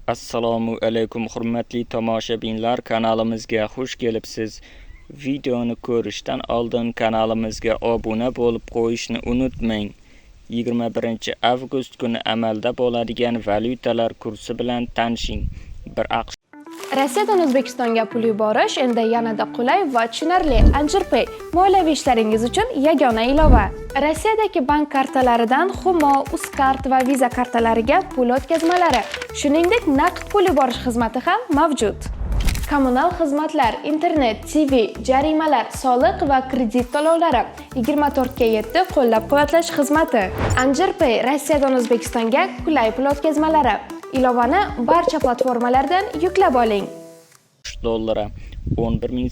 Assalomu alaykum hurmatli tomoshabinlar, kanalimizga xush kelibsiz. Videoni ko'rishdan oldin kanalimizga obuna bo'lib qo'yishni unutmang. 21-avgust kuni amalda bo'ladigan valyutalar kursi bilan tanishing. Rossiyadan O'zbekistonga pul yuborish endi yanada qulay va tushunarli. Anjirpay moliyaviy ishlaringiz uchun yagona ilova. Rossiyadagi bank kartalaridan Humo, Uzcard va Visa kartalariga pul o'tkazmalari, shuningdek naqd pul yuborish xizmati ham mavjud. Kommunal xizmatlar, internet, TV, jarimalar, soliq va kredit to'lovlari, 24/7 qo'llab-quvvatlash xizmati. Anjirpay Rossiyadan O'zbekistonga qulay pul o'tkazmalari. Ilovani barcha platformalardan yuklab oling. $11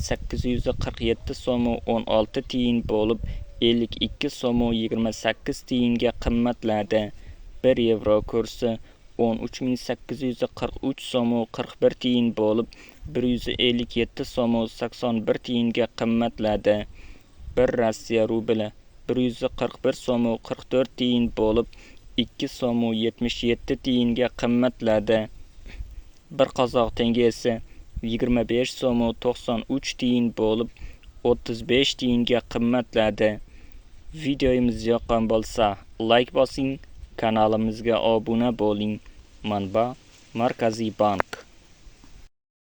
847 so'm 16 tiyin bo'lib 52 so'm 28 tiyinga qimmatladi. 1 yevro kursi 13 so'm 41 tiyin bo'lib 157 so'm 81 tiyinga qimmatladi. 1 Rossiya rubli 141 so'm 44 tiyin bo'lib 2 so'm 77 tiyinga qimmatladi. 1 qozoq tengasi 25 so'm 93 tiyin bo'lib 35 tiyinga qimmatladi. Videomiz yoqqan bo'lsa, like bosing, kanalimizga obuna bo'ling. Manba: Markaziy bank.